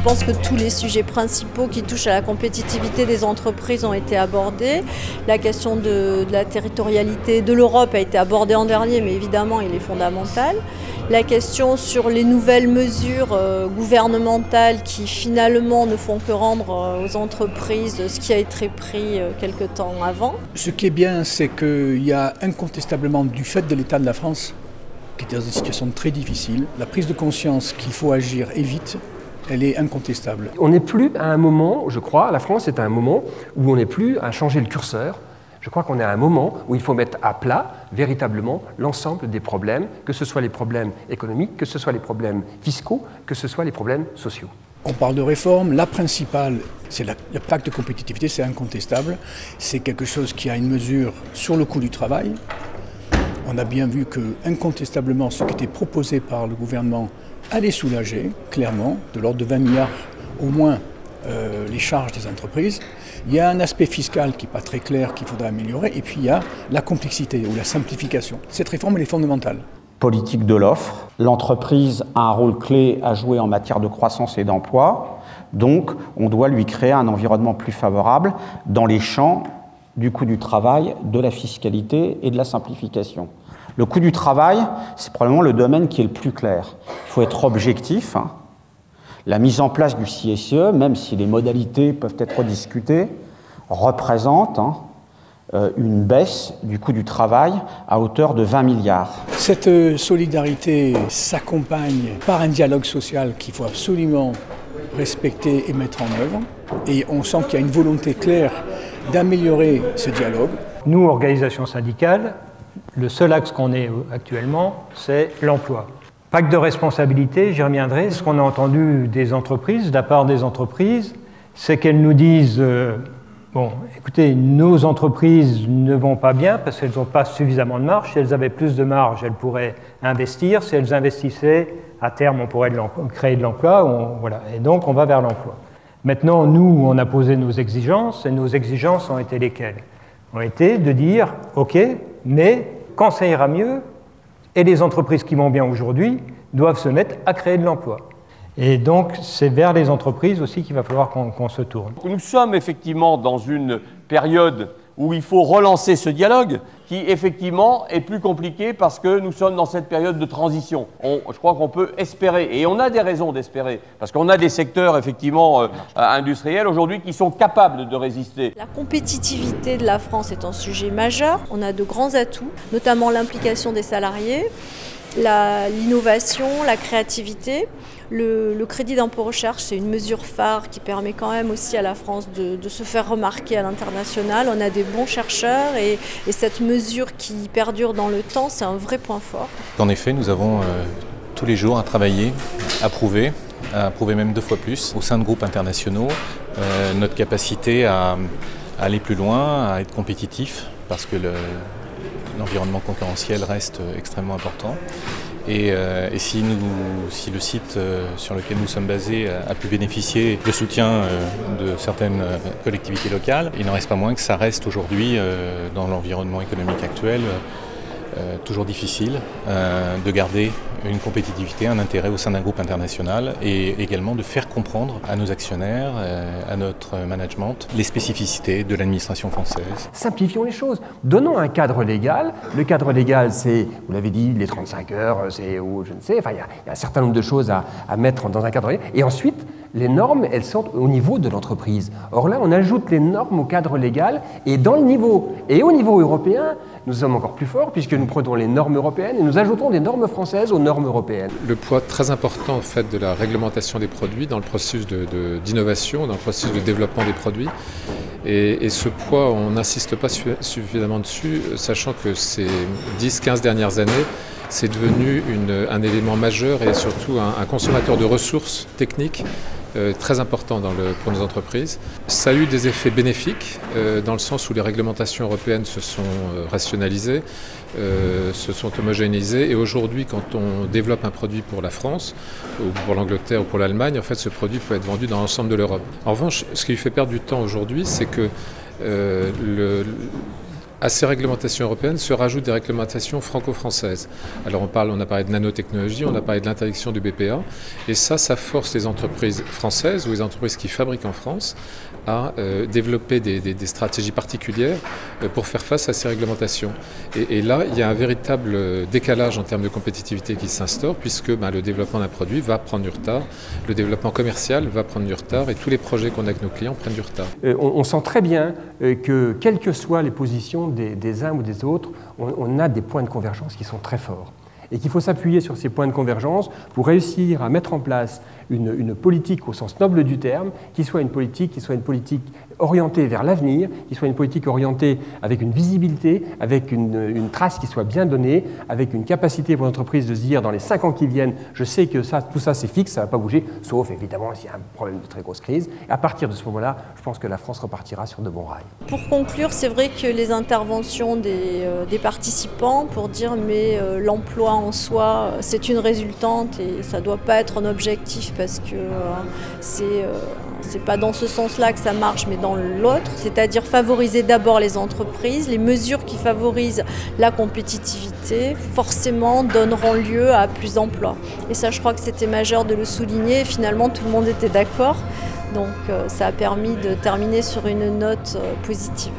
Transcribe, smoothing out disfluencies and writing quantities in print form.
pense que tous les sujets principaux qui touchent à la compétitivité des entreprises ont été abordés. La question de la territorialité de l'Europe a été abordée en dernier, mais évidemment, il est fondamental. La question sur les nouvelles mesures gouvernementales qui finalement ne font que rendre aux entreprises ce qui a été pris quelque temps avant. Ce qui est bien, c'est qu'il y a incontestablement, du fait de l'état de la France, qui était dans une situation très difficile, la prise de conscience qu'il faut agir et vite, elle est incontestable. On n'est plus à un moment, je crois, la France est à un moment où on n'est plus à changer le curseur. Je crois qu'on est à un moment où il faut mettre à plat véritablement l'ensemble des problèmes, que ce soit les problèmes économiques, que ce soit les problèmes fiscaux, que ce soit les problèmes sociaux. On parle de réforme, la principale, c'est le pacte de compétitivité, c'est incontestable. C'est quelque chose qui a une mesure sur le coût du travail. On a bien vu que, incontestablement, ce qui était proposé par le gouvernement allait soulager, clairement, de l'ordre de 20 milliards au moins, les charges des entreprises. Il y a un aspect fiscal qui n'est pas très clair, qu'il faudra améliorer, et puis il y a la complexité ou la simplification. Cette réforme, elle est fondamentale. Politique de l'offre. L'entreprise a un rôle clé à jouer en matière de croissance et d'emploi, donc on doit lui créer un environnement plus favorable dans les champs du coût du travail, de la fiscalité et de la simplification. Le coût du travail, c'est probablement le domaine qui est le plus clair. Il faut être objectif. La mise en place du CSE, même si les modalités peuvent être discutées, représente une baisse du coût du travail à hauteur de 20 milliards. Cette solidarité s'accompagne par un dialogue social qu'il faut absolument respecter et mettre en œuvre. Et on sent qu'il y a une volonté claire d'améliorer ce dialogue. Nous, organisations syndicales, le seul axe qu'on ait actuellement, c'est l'emploi. Pacte de responsabilité, j'y reviendrai. Ce qu'on a entendu des entreprises, de la part des entreprises, c'est qu'elles nous disent bon, écoutez, nos entreprises ne vont pas bien parce qu'elles n'ont pas suffisamment de marge. Si elles avaient plus de marge, elles pourraient investir. Si elles investissaient, à terme, on pourrait créer de l'emploi. Voilà. Et donc, on va vers l'emploi. Maintenant, nous, on a posé nos exigences, et nos exigences ont été lesquelles? Ont été de dire, OK, mais quand ça ira mieux, et les entreprises qui vont bien aujourd'hui doivent se mettre à créer de l'emploi. Et donc, c'est vers les entreprises aussi qu'il va falloir qu'on se tourne. Nous sommes effectivement dans une période où il faut relancer ce dialogue, qui effectivement est plus compliqué parce que nous sommes dans cette période de transition. Je crois qu'on peut espérer, et on a des raisons d'espérer, parce qu'on a des secteurs effectivement industriels aujourd'hui qui sont capables de résister. La compétitivité de la France est un sujet majeur. On a de grands atouts, notamment l'implication des salariés, l'innovation, la créativité. Le crédit d'impôt recherche, c'est une mesure phare qui permet quand même aussi à la France de se faire remarquer à l'international. On a des bons chercheurs et cette mesure qui perdure dans le temps, c'est un vrai point fort. En effet, nous avons tous les jours à travailler, à prouver même 2 fois plus au sein de groupes internationaux notre capacité à aller plus loin, à être compétitif, parce que l'environnement concurrentiel reste extrêmement important. Et si le site sur lequel nous sommes basés a pu bénéficier de soutien de certaines collectivités locales, il n'en reste pas moins que ça reste aujourd'hui, dans l'environnement économique actuel, toujours difficile de garder une compétitivité, un intérêt au sein d'un groupe international et également de faire comprendre à nos actionnaires, à notre management, les spécificités de l'administration française. Simplifions les choses. Donnons un cadre légal. Le cadre légal, c'est, vous l'avez dit, les 35 heures, c'est ou je ne sais, enfin, il y a un certain nombre de choses à mettre dans un cadre légal. Et ensuite, les normes, elles sont au niveau de l'entreprise. Or là, on ajoute les normes au cadre légal et dans le niveau. Et au niveau européen, nous sommes encore plus forts puisque nous prenons les normes européennes et nous ajoutons des normes françaises aux normes européennes. Le poids très important en fait, de la réglementation des produits dans le processus d'innovation, dans le processus de développement des produits. Et ce poids, on n'insiste pas suffisamment dessus, sachant que ces 10-15 dernières années, c'est devenu un élément majeur et surtout un consommateur de ressources techniques très important pour nos entreprises. Ça a eu des effets bénéfiques dans le sens où les réglementations européennes se sont rationalisées, se sont homogénéisées et aujourd'hui quand on développe un produit pour la France ou pour l'Angleterre ou pour l'Allemagne, en fait ce produit peut être vendu dans l'ensemble de l'Europe. En revanche, ce qui lui fait perdre du temps aujourd'hui, c'est que À ces réglementations européennes se rajoutent des réglementations franco-françaises. Alors on a parlé de nanotechnologie, on a parlé de l'interdiction du BPA, et ça force les entreprises françaises ou les entreprises qui fabriquent en France à développer des stratégies particulières pour faire face à ces réglementations. Et là, il y a un véritable décalage en termes de compétitivité qui s'instaure, puisque le développement d'un produit va prendre du retard, le développement commercial va prendre du retard, et tous les projets qu'on a avec nos clients prennent du retard. On sent très bien que, quelles que soient les positions des uns ou des autres, on a des points de convergence qui sont très forts. Et qu'il faut s'appuyer sur ces points de convergence pour réussir à mettre en place une politique au sens noble du terme, qui soit une politique orientée vers l'avenir, qui soit une politique orientée avec une visibilité, avec une trace qui soit bien donnée, avec une capacité pour l'entreprise de se dire dans les 5 ans qui viennent, je sais que tout ça c'est fixe, ça ne va pas bouger, sauf évidemment s'il y a un problème de très grosse crise. Et à partir de ce moment-là, je pense que la France repartira sur de bons rails. Pour conclure, c'est vrai que les interventions des participants pour dire mais l'emploi en soi c'est une résultante et ça ne doit pas être un objectif parce que c'est pas dans ce sens-là que ça marche, mais dans l'autre, c'est-à-dire favoriser d'abord les entreprises. Les mesures qui favorisent la compétitivité, forcément, donneront lieu à plus d'emplois. Et ça, je crois que c'était majeur de le souligner. Et finalement, tout le monde était d'accord. Donc, ça a permis de terminer sur une note positive.